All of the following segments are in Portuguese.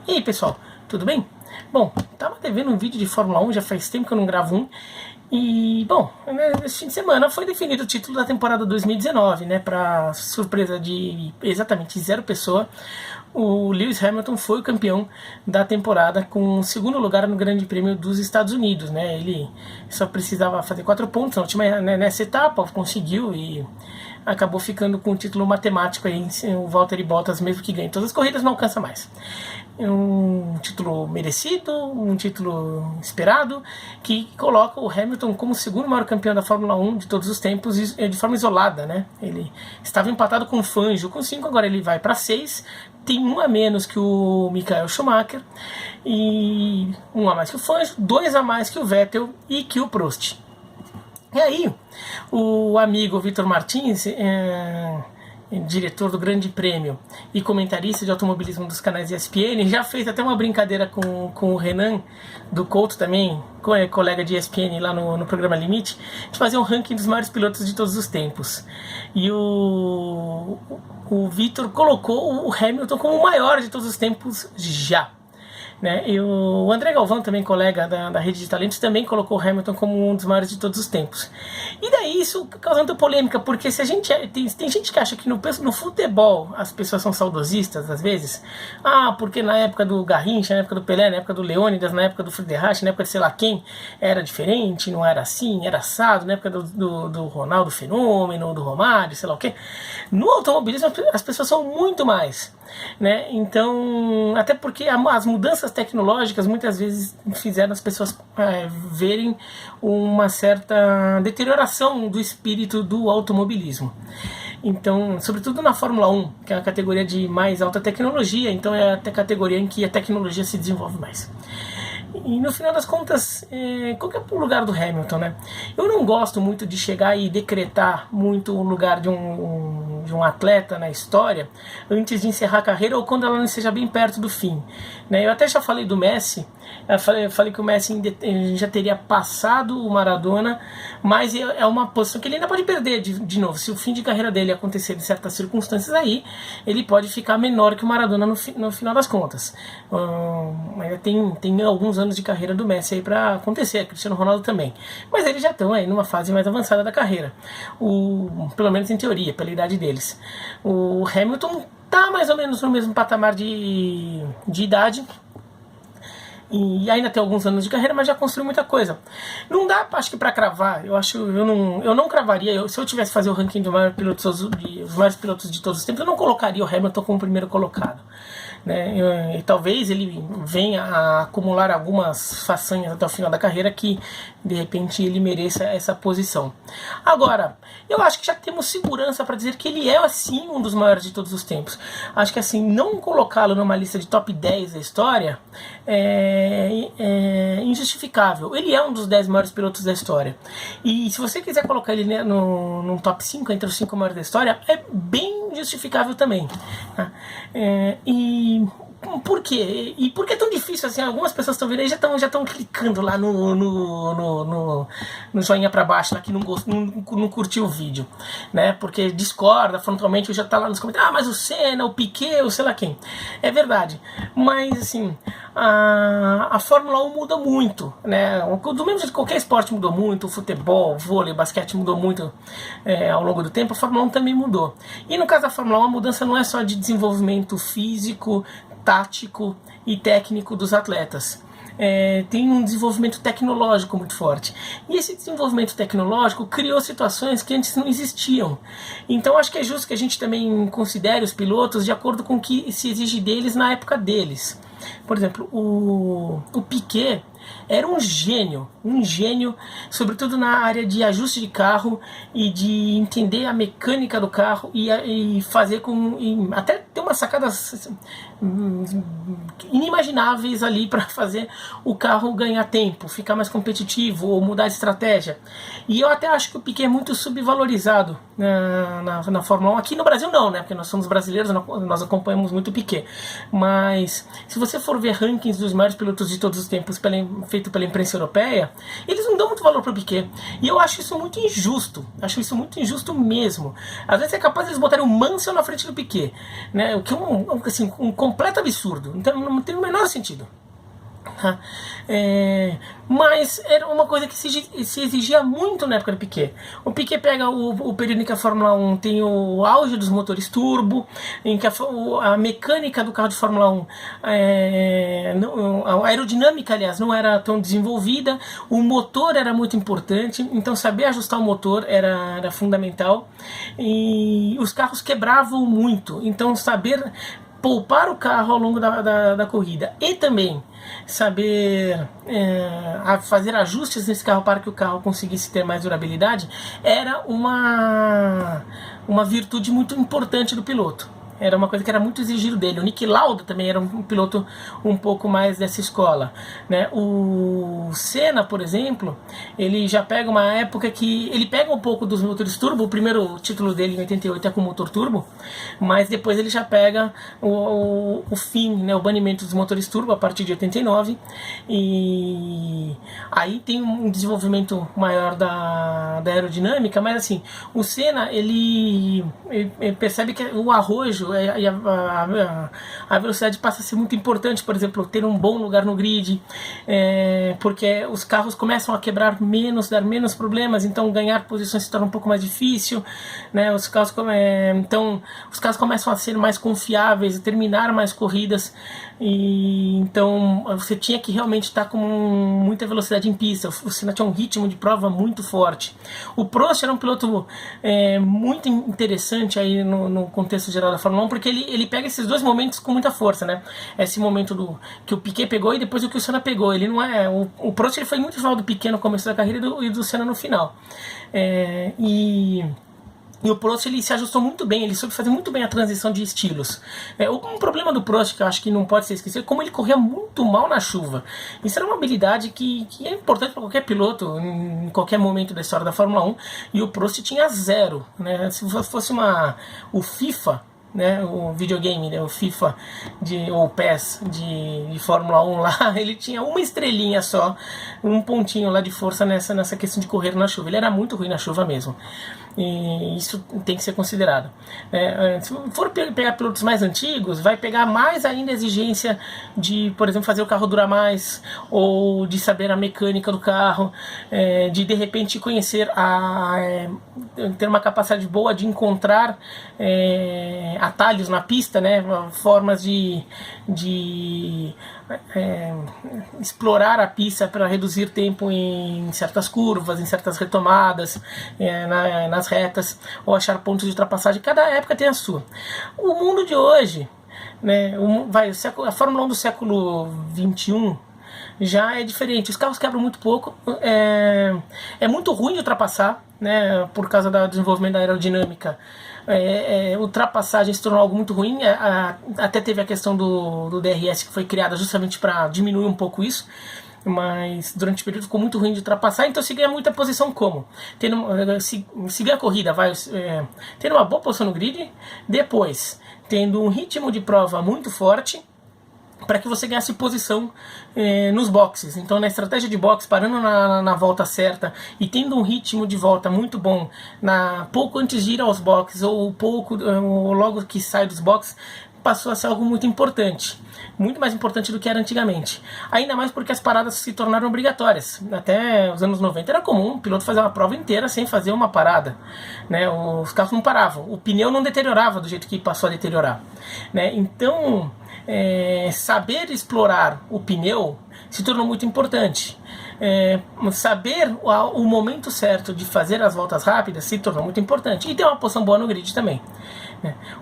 E aí pessoal, tudo bem? Bom, tava devendo um vídeo de Fórmula 1, já faz tempo que eu não gravo um. E, bom, nesse fim de semana foi definido o título da temporada 2019, né? Pra surpresa de exatamente zero pessoa, o Lewis Hamilton foi o campeão da temporada com o segundo lugar no Grande Prêmio dos Estados Unidos, né? Ele só precisava fazer 4 pontos na última, nessa etapa, conseguiu e acabou ficando com o título matemático aí. O Valtteri Bottas, mesmo que ganhe todas as corridas, não alcança mais. Um título merecido, um título esperado, que coloca o Hamilton como o segundo maior campeão da Fórmula 1 de todos os tempos, de forma isolada, né? Ele estava empatado com o Fangio com 5, agora ele vai para 6, tem um a menos que o Michael Schumacher, e um a mais que o Fangio, 2 a mais que o Vettel e que o Prost. E aí, o amigo Vitor Martins, diretor do Grande Prêmio e comentarista de automobilismo dos canais ESPN, já fez até uma brincadeira com o Renan do Couto também, colega de ESPN lá no programa Limite, de fazer um ranking dos maiores pilotos de todos os tempos. E o Vitor colocou o Hamilton como o maior de todos os tempos já. Né? E o André Galvão, também colega da Rede de Talentos, também colocou o Hamilton como um dos maiores de todos os tempos. E daí isso causando polêmica, porque se a gente tem gente que acha que no futebol as pessoas são saudosistas às vezes, porque na época do Garrincha, na época do Pelé, na época do Leônidas, na época do Friedrich, na época de sei lá quem, era diferente, não era assim, era assado, na época do Ronaldo Fenômeno, do Romário, sei lá o quê. No automobilismo as pessoas são muito mais, né? Então, até porque as mudanças tecnológicas muitas vezes fizeram as pessoas verem uma certa deterioração do espírito do automobilismo. Então, sobretudo na Fórmula 1, que é a categoria de mais alta tecnologia, então é a categoria em que a tecnologia se desenvolve mais. E no final das contas, qual que é o lugar do Hamilton, né? Eu não gosto muito de chegar e decretar muito o lugar de um atleta na história antes de encerrar a carreira ou quando ela não esteja bem perto do fim, né? Eu até já falei do Messi, eu falei que o Messi já teria passado o Maradona, mas é uma posição que ele ainda pode perder de novo. Se o fim de carreira dele acontecer em certas circunstâncias aí, ele pode ficar menor que o Maradona no final das contas. Ainda tem alguns anos de carreira do Messi aí para acontecer, Cristiano Ronaldo também, mas eles já estão aí numa fase mais avançada da carreira, pelo menos em teoria, pela idade deles. O Hamilton tá mais ou menos no mesmo patamar de idade e ainda tem alguns anos de carreira, mas já construiu muita coisa. Não dá, acho que, para cravar. Eu não cravaria. Se eu tivesse que fazer o ranking dos maiores pilotos de todos os tempos, eu não colocaria o Hamilton como primeiro colocado, né? E talvez ele venha a acumular algumas façanhas até o final da carreira que de repente ele mereça essa posição. Agora, eu acho que já temos segurança para dizer que ele é assim um dos maiores de todos os tempos. Acho que assim, não colocá-lo numa lista de top 10 da história é injustificável. Ele é um dos 10 maiores pilotos da história. E se você quiser colocar ele, né, num top 5, entre os 5 maiores da história, é bem justificável também. Tá? E por quê? E por que é tão difícil assim? Algumas pessoas estão vendo aí, já estão clicando lá no joinha pra baixo, lá que não curtiu o vídeo, né? Porque discorda frontalmente, já tá lá nos comentários, mas o Senna, o Piquet, o sei lá quem. É verdade, mas assim, a Fórmula 1 muda muito, né? Do mesmo jeito que qualquer esporte mudou muito, o futebol, o vôlei, o basquete mudou muito ao longo do tempo, a Fórmula 1 também mudou. E no caso da Fórmula 1, a mudança não é só de desenvolvimento físico, tático e técnico dos atletas. Tem um desenvolvimento tecnológico muito forte. E esse desenvolvimento tecnológico criou situações que antes não existiam. Então acho que é justo que a gente também considere os pilotos de acordo com o que se exige deles na época deles. Por exemplo, o Piquet era um gênio, sobretudo na área de ajuste de carro e de entender a mecânica do carro e fazer até ter umas sacadas inimagináveis ali para fazer o carro ganhar tempo, ficar mais competitivo ou mudar de estratégia. E eu até acho que o Piquet é muito subvalorizado na Fórmula 1. Aqui no Brasil não, né? Porque nós somos brasileiros, nós acompanhamos muito o Piquet. Mas se você for ver rankings dos maiores pilotos de todos os tempos feito pela imprensa europeia, eles não dão muito valor para o Piquet. E eu acho isso muito injusto. Acho isso muito injusto mesmo. Às vezes é capaz de eles botarem o Mansell na frente do Piquet, né? O que é um completo absurdo. Então não tem o menor sentido. Mas era uma coisa que se exigia muito na época do Piquet. O Piquet pega o período em que a Fórmula 1 tem o auge dos motores turbo, em que a mecânica do carro de Fórmula 1, a aerodinâmica, aliás, não era tão desenvolvida, o motor era muito importante, então saber ajustar o motor era fundamental, e os carros quebravam muito, então saber poupar o carro ao longo da corrida e também saber fazer ajustes nesse carro para que o carro conseguisse ter mais durabilidade era uma virtude muito importante do piloto. Era uma coisa que era muito exigido dele. O Niki Lauda também era um piloto um pouco mais dessa escola, né? O Senna, por exemplo, ele já pega uma época que ele pega um pouco dos motores turbo. O primeiro título dele em 88 é com motor turbo, mas depois ele já pega o fim, né? O banimento dos motores turbo a partir de 89, e aí tem um desenvolvimento maior da aerodinâmica. Mas assim, o Senna ele percebe que o arrojo e a velocidade passa a ser muito importante, por exemplo, ter um bom lugar no grid, porque os carros começam a quebrar menos, dar menos problemas, então ganhar posições se torna um pouco mais difícil, né? Então os carros começam a ser mais confiáveis, terminar mais corridas, e então você tinha que realmente estar com muita velocidade em pista. O Senna tinha um ritmo de prova muito forte. O Prost era um piloto muito interessante aí no contexto geral da Fórmula 1, porque ele pega esses dois momentos com muita força, né? Esse momento que o Piquet pegou e depois o que o Senna pegou. Ele não é... O Prost ele foi muito rival do Piquet no começo da carreira e do Senna no final. E o Prost ele se ajustou muito bem, ele soube fazer muito bem a transição de estilos. Um problema do Prost que eu acho que não pode ser esquecido é como ele corria muito mal na chuva. Isso era uma habilidade que é importante para qualquer piloto em qualquer momento da história da Fórmula 1, e o Prost tinha zero, né? Se fosse o FIFA, né, o videogame, né, o FIFA ou PES de Fórmula 1 lá, ele tinha uma estrelinha só, um pontinho lá de força nessa questão de correr na chuva. Ele era muito ruim na chuva mesmo, e isso tem que ser considerado. Se for pegar pilotos mais antigos, vai pegar mais ainda a exigência de, por exemplo, fazer o carro durar mais, ou de saber a mecânica do carro, de repente conhecer ter uma capacidade boa de encontrar atalhos na pista, né, formas de explorar a pista para reduzir tempo em certas curvas, em certas retomadas, nas retas, ou achar pontos de ultrapassagem. Cada época tem a sua. O mundo de hoje, né, a Fórmula 1 do século XXI já é diferente. Os carros quebram muito pouco, é muito ruim de ultrapassar, né, por causa do desenvolvimento da aerodinâmica. Ultrapassagem se tornou algo muito ruim. Até teve a questão do DRS, que foi criada justamente para diminuir um pouco isso, mas durante o período ficou muito ruim de ultrapassar. Então se ganha muita posição como? Se ganha a corrida, tendo uma boa posição no grid, depois tendo um ritmo de prova muito forte, para que você ganhasse posição nos boxes. Então na estratégia de boxe, parando na volta certa e tendo um ritmo de volta muito bom pouco antes de ir aos boxes, ou logo que sai dos boxes, passou a ser algo muito importante, muito mais importante do que era antigamente. Ainda mais porque as paradas se tornaram obrigatórias. Até os anos 90 era comum o piloto fazer uma prova inteira sem fazer uma parada, né? Os carros não paravam, o pneu não deteriorava do jeito que passou a deteriorar, né? Então saber explorar o pneu se tornou muito importante. Saber o momento certo de fazer as voltas rápidas se tornou muito importante, e ter uma posição boa no grid também.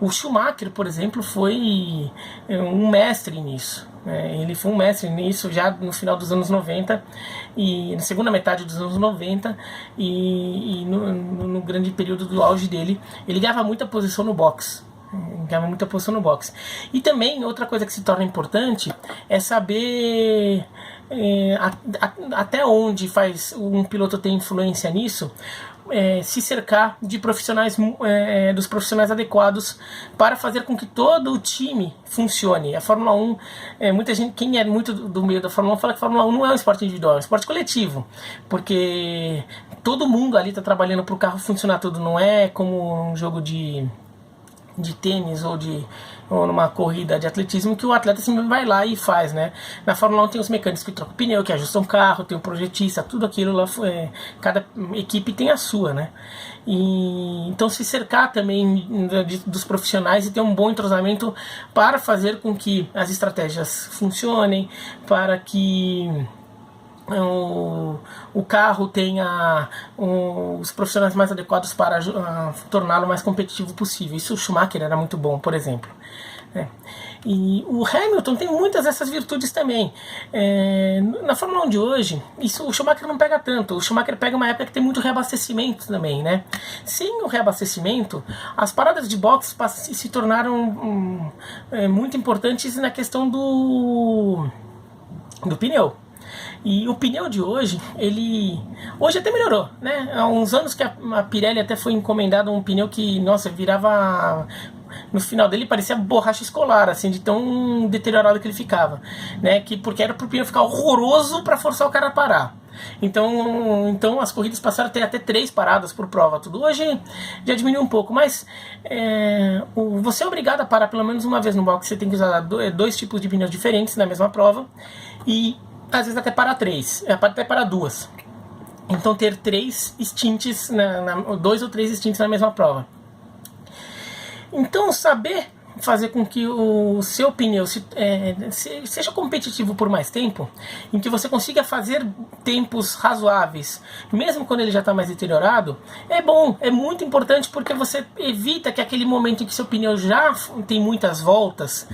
O Schumacher, por exemplo, foi um mestre nisso. Ele foi um mestre nisso já no final dos anos 90, e na segunda metade dos anos 90, e no grande período do auge dele, ele ganhava muita posição no box. E também outra coisa que se torna importante é saber até onde um piloto tem influência nisso. se cercar de profissionais, dos profissionais adequados para fazer com que todo o time funcione. A Fórmula 1, muita gente, quem é muito do meio da Fórmula 1 fala que a Fórmula 1 não é um esporte individual, é um esporte coletivo, porque todo mundo ali está trabalhando para o carro funcionar tudo, não é como um jogo de tênis ou numa corrida de atletismo que o atleta simplesmente vai lá e faz, né? Na Fórmula 1 tem os mecânicos que trocam pneu, que ajustam o carro, tem o projetista, tudo aquilo lá, cada equipe tem a sua, né? E então se cercar também dos profissionais e ter um bom entrosamento para fazer com que as estratégias funcionem, para que o carro tenha os profissionais mais adequados para torná-lo mais competitivo possível. Isso o Schumacher era muito bom, por exemplo. E o Hamilton tem muitas dessas virtudes também. Na Fórmula 1 de hoje, isso o Schumacher não pega tanto. O Schumacher pega uma época que tem muito reabastecimento também, né? Sem o reabastecimento, as paradas de boxe se tornaram muito importantes na questão do pneu. E o pneu de hoje, hoje até melhorou, né? Há uns anos que a Pirelli até foi encomendada um pneu que, nossa, virava... No final dele parecia borracha escolar, assim, de tão deteriorado que ele ficava, né? Porque era pro pneu ficar horroroso para forçar o cara a parar. Então as corridas passaram a ter até 3 paradas por prova, tudo. Hoje já diminuiu um pouco, mas você é obrigado a parar pelo menos uma vez no box. Você tem que usar 2 tipos de pneus diferentes na mesma prova e às vezes até para 3, até para 2. Então ter 3 stints, 2 ou 3 stints na mesma prova. Então saber fazer com que o seu pneu seja competitivo por mais tempo, em que você consiga fazer tempos razoáveis, mesmo quando ele já está mais deteriorado, é bom, é muito importante, porque você evita que aquele momento em que seu pneu já tem muitas voltas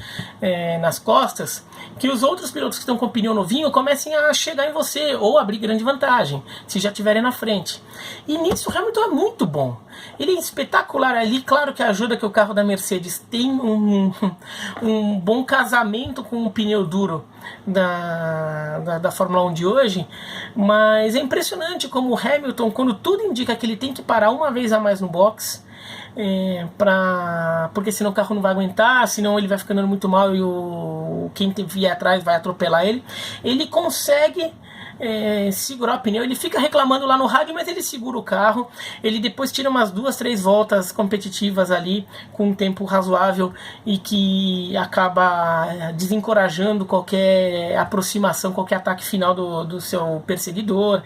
nas costas, que os outros pilotos que estão com o pneu novinho comecem a chegar em você ou abrir grande vantagem, se já estiverem na frente. E nisso o Hamilton é muito bom. Ele é espetacular ali, claro que ajuda que o carro da Mercedes tem um bom casamento com o pneu duro da Fórmula 1 de hoje, mas é impressionante como o Hamilton, quando tudo indica que ele tem que parar uma vez a mais no box, porque senão o carro não vai aguentar, senão ele vai ficando muito mal e quem vier atrás vai atropelar ele consegue segurar o pneu. Ele fica reclamando lá no rádio, mas ele segura o carro. Ele depois tira umas 2, 3 voltas competitivas ali com um tempo razoável e que acaba desencorajando qualquer aproximação, qualquer ataque final do seu perseguidor.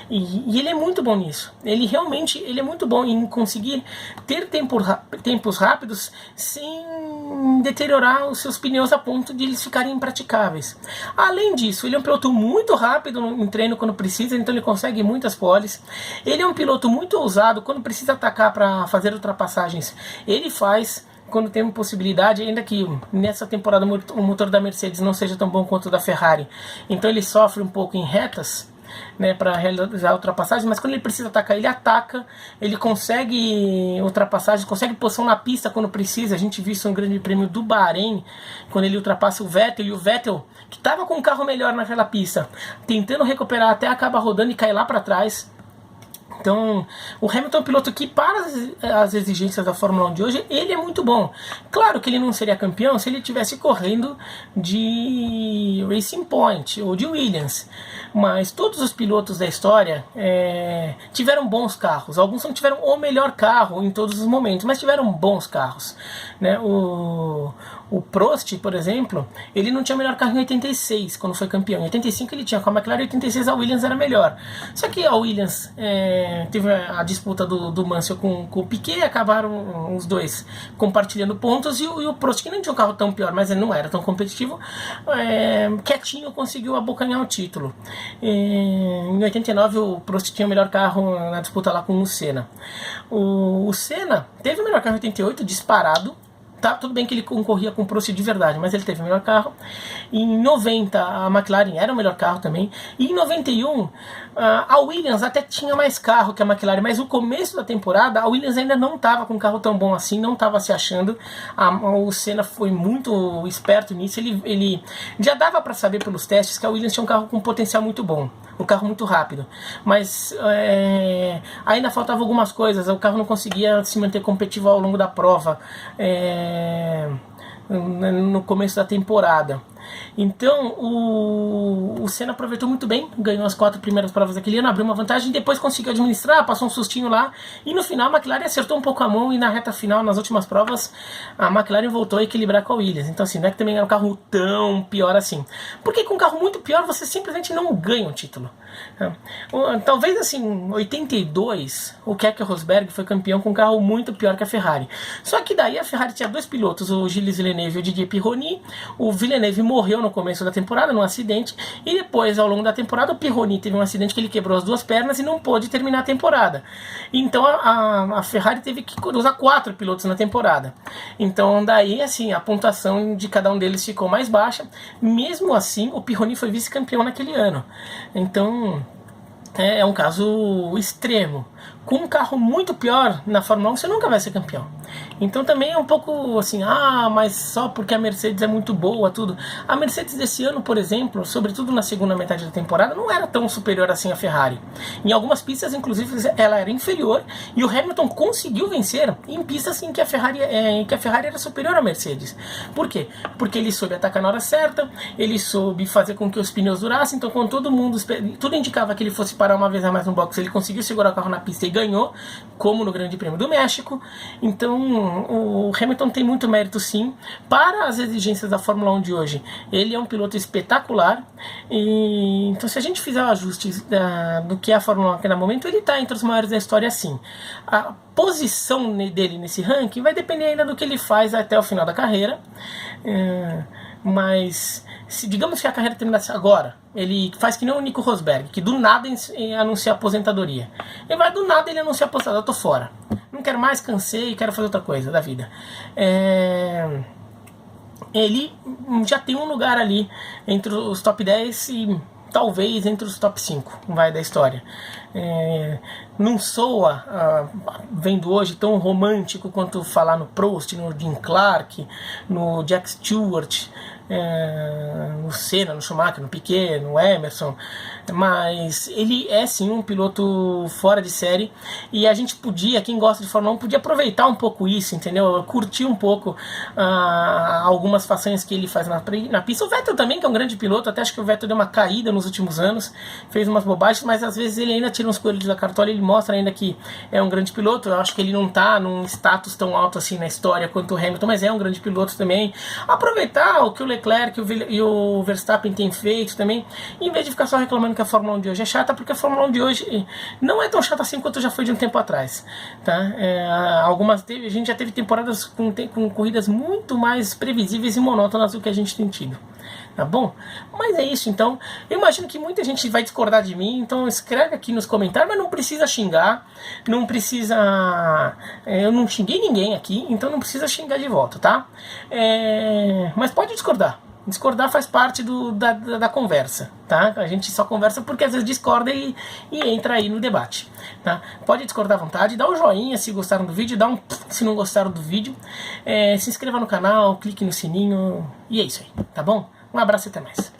E ele é muito bom nisso. Ele é muito bom em conseguir ter tempos rápidos sem deteriorar os seus pneus a ponto de eles ficarem impraticáveis. Além disso, ele é um piloto muito rápido em treino quando precisa, então ele consegue muitas poles. Ele é um piloto muito ousado quando precisa atacar para fazer ultrapassagens. Ele faz quando tem possibilidade, ainda que nessa temporada o motor da Mercedes não seja tão bom quanto o da Ferrari. Então ele sofre um pouco em retas, né, para realizar a ultrapassagem, mas quando ele precisa atacar, ele ataca, ele consegue ultrapassagem, consegue posição na pista quando precisa. A gente viu isso no Grande Prêmio do Bahrein, quando ele ultrapassa o Vettel, e o Vettel, que estava com um carro melhor naquela pista, tentando recuperar, até acaba rodando e cai lá para trás. Então, o Hamilton é um piloto que, para as exigências da Fórmula 1 de hoje, ele é muito bom. Claro que ele não seria campeão se ele estivesse correndo de Racing Point ou de Williams, mas todos os pilotos da história tiveram bons carros. Alguns não tiveram o melhor carro em todos os momentos, mas tiveram bons carros, né? O Prost, por exemplo, ele não tinha o melhor carro em 86, quando foi campeão. Em 85 ele tinha com a McLaren, em 86 a Williams era melhor. Só que a Williams teve a disputa do Mansell com o Piquet, acabaram os dois compartilhando pontos, e o Prost, que não tinha um carro tão pior, mas ele não era tão competitivo, quietinho conseguiu abocanhar o título. Em 89 o Prost tinha o melhor carro na disputa lá com o Senna. O Senna teve o melhor carro em 88, disparado. Tá, tudo bem que ele concorria com o Prost de verdade, mas ele teve o melhor carro. Em 90 a McLaren era o melhor carro também. E em 91 a Williams até tinha mais carro que a McLaren, mas no começo da temporada a Williams ainda não estava com um carro tão bom assim, não estava se achando. O Senna foi muito esperto nisso. Ele já dava para saber pelos testes que a Williams tinha um carro com potencial muito bom. um carro muito rápido, mas ainda faltava algumas coisas, o carro não conseguia se manter competitivo ao longo da prova, no começo da temporada. Então o Senna aproveitou muito bem, ganhou as 4 primeiras provas daquele ano, abriu uma vantagem, depois conseguiu administrar, passou um sustinho lá, e no final a McLaren acertou um pouco a mão, e na reta final, nas últimas provas, a McLaren voltou a equilibrar com a Williams. Então assim, não é que também era um carro tão pior assim, porque com um carro muito pior você simplesmente não ganha um título. Talvez assim, 82, o Keke Rosberg foi campeão com um carro muito pior que a Ferrari. Só que daí a Ferrari tinha 2 pilotos, o Gilles Villeneuve e o Didier Pironi. O Villeneuve morreu no começo da temporada num acidente, e depois ao longo da temporada o Pironi teve um acidente que ele quebrou as 2 pernas e não pôde terminar a temporada. Então a Ferrari teve que usar 4 pilotos na temporada. Então daí assim, a pontuação de cada um deles ficou mais baixa. Mesmo assim, o Pironi foi vice-campeão naquele ano. Então é um caso extremo. Com um carro muito pior na Fórmula 1 você nunca vai ser campeão. Então também é um pouco assim, mas só porque a Mercedes é muito boa, tudo. A Mercedes desse ano, por exemplo, sobretudo na segunda metade da temporada, não era tão superior assim à Ferrari. Em algumas pistas, inclusive, ela era inferior, e o Hamilton conseguiu vencer em pistas em que a Ferrari era superior à Mercedes. Por quê? Porque ele soube atacar na hora certa, ele soube fazer com que os pneus durassem, então quando tudo indicava que ele fosse parar uma vez a mais no box, ele conseguiu segurar o carro na pista e ganhou, como no Grande Prêmio do México. Então o Hamilton tem muito mérito sim para as exigências da Fórmula 1 de hoje. Ele é um piloto espetacular, e então se a gente fizer o ajuste do que é a Fórmula 1 naquele momento, ele está entre os maiores da história sim. A posição dele nesse ranking vai depender ainda do que ele faz até o final da carreira, mas se digamos que a carreira terminasse agora, ele faz que nem o Nico Rosberg, que do nada anuncia a aposentadoria. Do nada ele anuncia a aposentadoria, eu tô fora, não quero mais, cansei, quero fazer outra coisa da vida. Ele já tem um lugar ali entre os top 10 e talvez entre os top 5 da história. Não soa, vendo hoje, tão romântico quanto falar no Prost, no Jim Clark, no Jack Stewart, no Senna, no Schumacher, no Piquet, no Emerson, mas ele é sim um piloto fora de série, e a gente podia, quem gosta de Fórmula 1, podia aproveitar um pouco isso, entendeu? Curtir um pouco algumas façanhas que ele faz na pista. O Vettel também, que é um grande piloto, até acho que o Vettel deu uma caída nos últimos anos, fez umas bobagens, mas às vezes ele ainda tira uns coelhos da cartola, ele mostra ainda que é um grande piloto. Eu acho que ele não está num status tão alto assim na história quanto o Hamilton, mas é um grande piloto também. Aproveitar o que o Leclerc e o Verstappen têm feito também, em vez de ficar só reclamando que a Fórmula 1 de hoje é chata, porque a Fórmula 1 de hoje não é tão chata assim quanto já foi de um tempo atrás, tá? A gente já teve temporadas com corridas muito mais previsíveis e monótonas do que a gente tem tido, tá bom? Mas é isso, então eu imagino que muita gente vai discordar de mim, então escreve aqui nos comentários, mas não precisa xingar, não precisa, eu não xinguei ninguém aqui, então não precisa xingar de volta, tá? Mas pode discordar. Discordar faz parte da conversa, tá? A gente só conversa porque às vezes discorda e entra aí no debate, tá? Pode discordar à vontade, dá um joinha se gostaram do vídeo, dá um se não gostaram do vídeo, se inscreva no canal, clique no sininho, e é isso aí, tá bom? Um abraço e até mais.